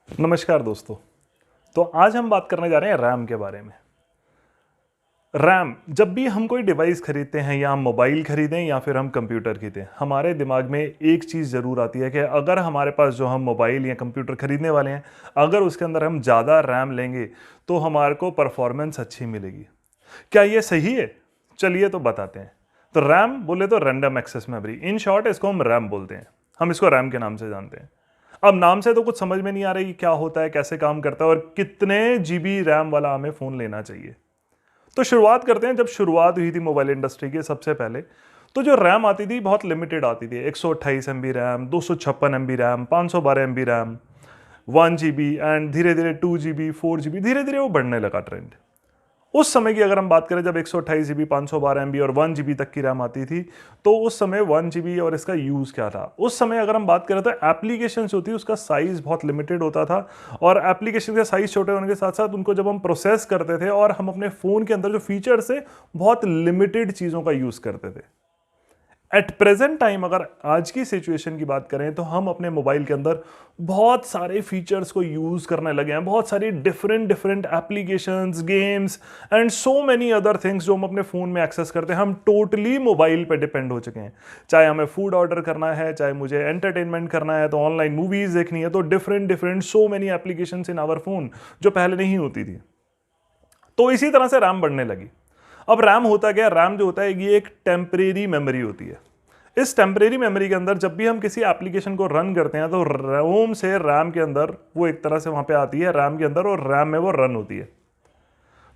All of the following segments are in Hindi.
नमस्कार दोस्तों। तो आज हम बात करने जा रहे हैं रैम के बारे में। रैम, जब भी हम कोई डिवाइस खरीदते हैं या हम मोबाइल खरीदें या फिर हम कंप्यूटर खरीदें, हमारे दिमाग में एक चीज़ ज़रूर आती है कि अगर हमारे पास जो हम मोबाइल या कंप्यूटर खरीदने वाले हैं, अगर उसके अंदर हम ज़्यादा रैम लेंगे तो हमारे को परफॉर्मेंस अच्छी मिलेगी। क्या ये सही है? चलिए तो बताते हैं। तो रैम बोले तो random access memory, in short इसको हम रैम बोलते हैं। हम इसको रैम के नाम से जानते हैं। अब नाम से तो कुछ समझ में नहीं आ रहा कि क्या होता है, कैसे काम करता है और कितने जीबी रैम वाला हमें फ़ोन लेना चाहिए। तो शुरुआत करते हैं। जब शुरुआत हुई थी मोबाइल इंडस्ट्री की सबसे पहले, तो जो रैम आती थी बहुत लिमिटेड आती थी। 128 MB RAM, 256 MB RAM, 512 MB RAM, 1 GB and धीरे धीरे 2 GB, 4 GB, धीरे धीरे वो बढ़ने लगा ट्रेंड। उस समय की अगर हम बात करें, जब 128 GB, 512 MB और 1 GB तक की रैम आती थी, तो उस समय 1 GB और इसका यूज़ क्या था। उस समय अगर हम बात करें तो एप्लीकेशन जो थी उसका साइज़ बहुत लिमिटेड होता था और एप्लीकेशन का साइज़ छोटे होने के साथ साथ उनको जब हम प्रोसेस करते थे और हम अपने फ़ोन के अंदर जो फीचर्स है बहुत लिमिटेड चीज़ों का यूज़ करते थे। एट प्रेजेंट टाइम अगर आज की सिचुएशन की बात करें तो हम अपने मोबाइल के अंदर बहुत सारे फीचर्स को यूज करने लगे हैं। बहुत सारी different different applications, games and so many other things जो हम अपने फोन में एक्सेस करते हैं। हम टोटली मोबाइल पे डिपेंड हो चुके हैं। चाहे हमें फूड ऑर्डर करना है, चाहे मुझे एंटरटेनमेंट करना है, तो ऑनलाइन मूवीज देखनी है, तो different different so many applications in our phone जो पहले नहीं होती थी। तो इसी तरह से रैम बढ़ने लगी। अब रैम होता क्या है? रैम जो होता है ये एक टेम्परेरी मेमोरी होती है। इस टेम्परेरी मेमोरी के अंदर जब भी हम किसी एप्लीकेशन को रन करते हैं तो रोम से रैम के अंदर वो एक तरह से वहां पे आती है रैम के अंदर और रैम में वो रन होती है।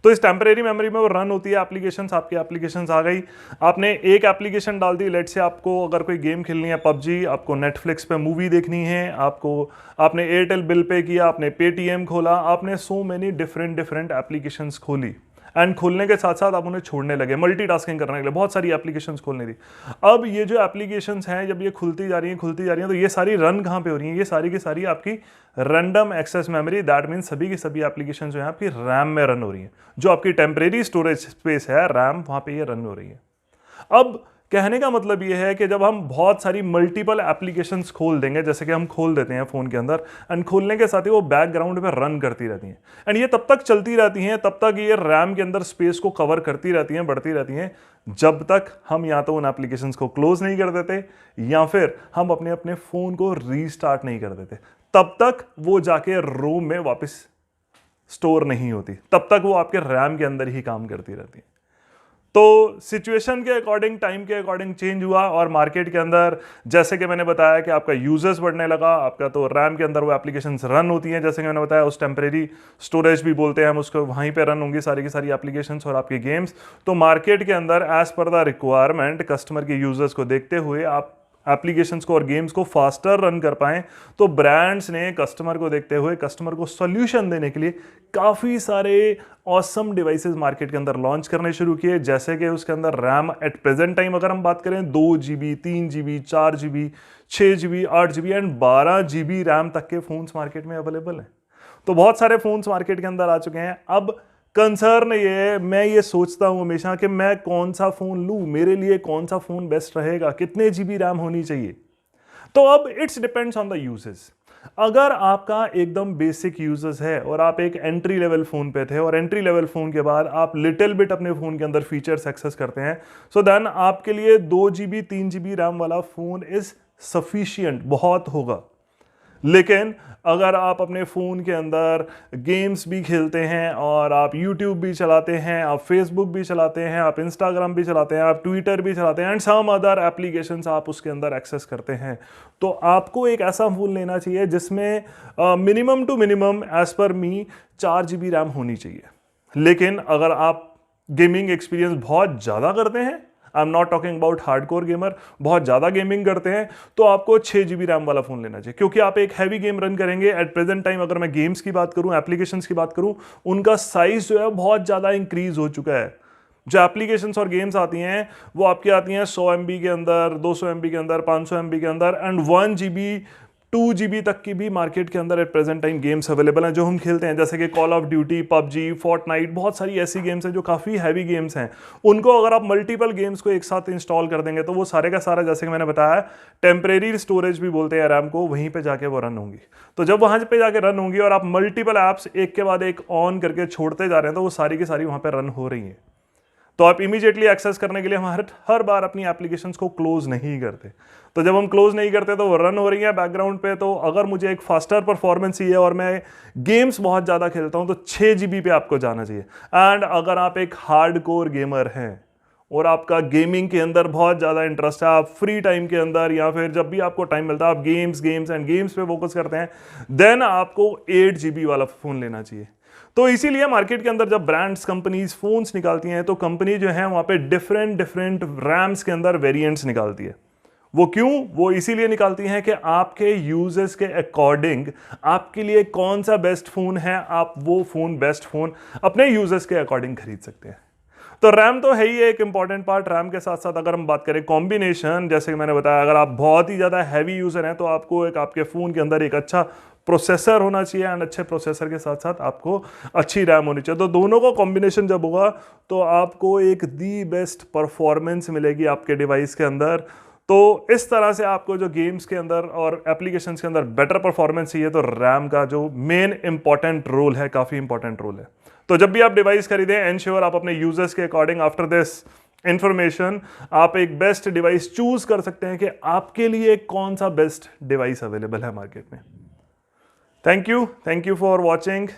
तो इस टेम्परेरी मेमोरी में वो रन होती है एप्लीकेशंस। आपकी एप्लीकेशंस आ गई, आपने एक एप्लीकेशन डाल दी। लेट से आपको अगर कोई गेम खेलनी है, पबजी, आपको नेटफ्लिक्स पे मूवी देखनी है, आपने एयरटेल बिल पे किया, आपने पेटीएम खोला, आपने so many different different applications खोली एंड खोलने के साथ साथ आप उन्हें छोड़ने लगे, मल्टीटास्किंग करने के लिए बहुत सारी एप्लीकेशंस खोलने थी। अब ये जो एप्लीकेशंस हैं जब ये खुलती जा रही हैं तो ये सारी रन कहाँ पे हो रही हैं? ये सारी की सारी आपकी random access memory, that mean सभी की सभी एप्लीकेशन जो है आपकी रैम में रन हो रही है। जो आपकी टेम्परेरी स्टोरेज स्पेस है रैम, वहां पे ये रन हो रही है। अब कहने का मतलब ये है कि जब हम बहुत सारी मल्टीपल एप्लीकेशंस खोल देंगे, जैसे कि हम खोल देते हैं फ़ोन के अंदर, एंड खोलने के साथ ही वो बैकग्राउंड में रन करती रहती हैं एंड ये तब तक चलती रहती हैं, तब तक ये रैम के अंदर स्पेस को कवर करती रहती हैं, बढ़ती रहती हैं, जब तक हम या तो उन एप्लीकेशंस को क्लोज नहीं कर देते या फिर हम अपने अपने फ़ोन को रीस्टार्ट नहीं कर देते। तब तक वो जाके रोम में वापस स्टोर नहीं होती, तब तक वो आपके रैम के अंदर ही काम करती रहती है। तो सिचुएशन के अकॉर्डिंग, टाइम के अकॉर्डिंग चेंज हुआ और मार्केट के अंदर जैसे कि मैंने बताया कि आपका यूजर्स बढ़ने लगा, आपका तो रैम के अंदर वो एप्लीकेशंस रन होती हैं, जैसे कि मैंने बताया उस टेम्परेरी स्टोरेज भी बोलते हैं हम उसको, वहीं पे रन होंगी सारी की सारी एप्लीकेशंस और आपके गेम्स। तो मार्केट के अंदर as per the requirement, customer के यूजर्स को देखते हुए आप एप्लीकेशंस को और गेम्स को फास्टर रन कर पाएं, तो ब्रांड्स ने कस्टमर को देखते हुए, कस्टमर को सॉल्यूशन देने के लिए काफ़ी सारे ऑसम डिवाइसेस मार्केट के अंदर लॉन्च करने शुरू किए। जैसे कि उसके अंदर रैम एट प्रेजेंट टाइम अगर हम बात करें 2 GB, 3 GB, 4 GB, 6 GB, 8 GB and 12 GB RAM तक के फोन्स मार्केट में अवेलेबल हैं। तो बहुत सारे फोन्स मार्केट के अंदर आ चुके हैं। अब कंसर्न ये है, मैं ये सोचता हूं हमेशा कि मैं कौन सा फोन लूं, मेरे लिए कौन सा फोन बेस्ट रहेगा, कितने जीबी रैम होनी चाहिए। तो अब it's depends on the uses. अगर आपका एकदम बेसिक यूजेस है और आप एक एंट्री लेवल फोन पे थे और एंट्री लेवल फोन के बाद आप लिटिल बिट अपने फोन के अंदर फीचर्स एक्सेस करते हैं, सो देन आपके लिए 2 GB, 3 GB रैम वाला फोन इज सफिशियंट, बहुत होगा। लेकिन अगर आप अपने फ़ोन के अंदर गेम्स भी खेलते हैं और आप YouTube भी चलाते हैं, आप Facebook भी चलाते हैं, आप Instagram भी चलाते हैं, आप Twitter भी चलाते हैं एंड सम अदर एप्लीकेशंस आप उसके अंदर एक्सेस करते हैं, तो आपको एक ऐसा फ़ोन लेना चाहिए जिसमें minimum to minimum as per me 4 GB RAM होनी चाहिए। लेकिन अगर आप गेमिंग एक्सपीरियंस बहुत ज़्यादा करते हैं, I am not talking about hardcore gamer, बहुत ज़्यादा गेमिंग करते हैं, तो आपको 6 GB रैम वाला फ़ोन लेना चाहिए, क्योंकि आप एक हैवी गेम रन करेंगे। एट प्रेजेंट टाइम अगर मैं गेम्स की बात करूं, एप्लीकेशंस की बात करूं, उनका साइज जो है बहुत ज़्यादा इंक्रीज हो चुका है। जो एप्लीकेशंस और गेम्स आती हैं वो आपकी आती हैं 100 MB के अंदर, 200 MB के अंदर, 500 MB के अंदर एंड 1 GB 2 GB तक की भी मार्केट के अंदर at present time games available हैं जो हम खेलते हैं, जैसे कि Call of Duty, PUBG, Fortnite, बहुत सारी ऐसी गेम्स हैं जो काफ़ी हैवी गेम्स हैं। उनको अगर आप मल्टीपल गेम्स को एक साथ इंस्टॉल कर देंगे तो वो सारे का सारा, जैसे कि मैंने बताया, टेम्परेरी स्टोरेज भी बोलते हैं रैम को, वहीं पर जाके वो रन होंगी। तो जब वहाँ पर जाके रन होंगी और आप मल्टीपल ऐप्स एक के बाद एक ऑन करके छोड़ते जा रहे हैं तो वो सारी की सारी वहाँ पर रन हो रही हैं। तो आप इमीडिएटली एक्सेस करने के लिए हम हर बार अपनी एप्लीकेशंस को क्लोज नहीं करते। तो जब हम क्लोज नहीं करते तो वो रन हो रही है बैकग्राउंड पे। तो अगर मुझे एक फास्टर परफॉर्मेंस चाहिए और मैं गेम्स बहुत ज़्यादा खेलता हूं तो 6 GB पे आपको जाना चाहिए। एंड अगर आप एक हार्डकोर गेमर हैं और आपका गेमिंग के अंदर बहुत ज़्यादा इंटरेस्ट है, आप फ्री टाइम के अंदर या फिर जब भी आपको टाइम मिलता है आप गेम्स एंड गेम्स पे फोकस करते हैं, देन आपको 8 GB वाला फ़ोन लेना चाहिए। तो इसीलिए मार्केट के अंदर जब ब्रांड्स, कंपनीज फोन्स निकालती हैं तो कंपनी जो है वहां पे डिफरेंट रैम्स के अंदर वेरिएंट्स निकालती है। वो क्यों? वो इसीलिए निकालती हैं कि आपके यूजर्स के अकॉर्डिंग आपके लिए कौन सा बेस्ट फोन है, आप वो फोन, बेस्ट फोन अपने यूजर्स के अकॉर्डिंग खरीद सकते हैं। तो रैम तो है ही एक इंपॉर्टेंट पार्ट। रैम के साथ साथ अगर हम बात करें कॉम्बिनेशन, जैसे कि मैंने बताया, अगर आप बहुत ही ज़्यादा हैवी यूज़र हैं तो आपको एक आपके फ़ोन के अंदर एक अच्छा प्रोसेसर होना चाहिए, एंड अच्छे प्रोसेसर के साथ साथ आपको अच्छी रैम होनी चाहिए। तो दोनों का कॉम्बिनेशन जब होगा तो आपको एक दी बेस्ट परफॉर्मेंस मिलेगी आपके डिवाइस के अंदर। तो इस तरह से आपको जो गेम्स के अंदर और एप्लीकेशंस के अंदर बेटर परफॉर्मेंस चाहिए तो रैम का जो मेन इंपॉर्टेंट रोल है, काफ़ी इंपॉर्टेंट रोल है। तो जब भी आप डिवाइस खरीदें, एंश्योर आप अपने यूजर्स के अकॉर्डिंग, आफ्टर दिस इंफॉर्मेशन, आप एक बेस्ट डिवाइस चूज कर सकते हैं कि आपके लिए कौन सा बेस्ट डिवाइस अवेलेबल है मार्केट में। Thank you for watching.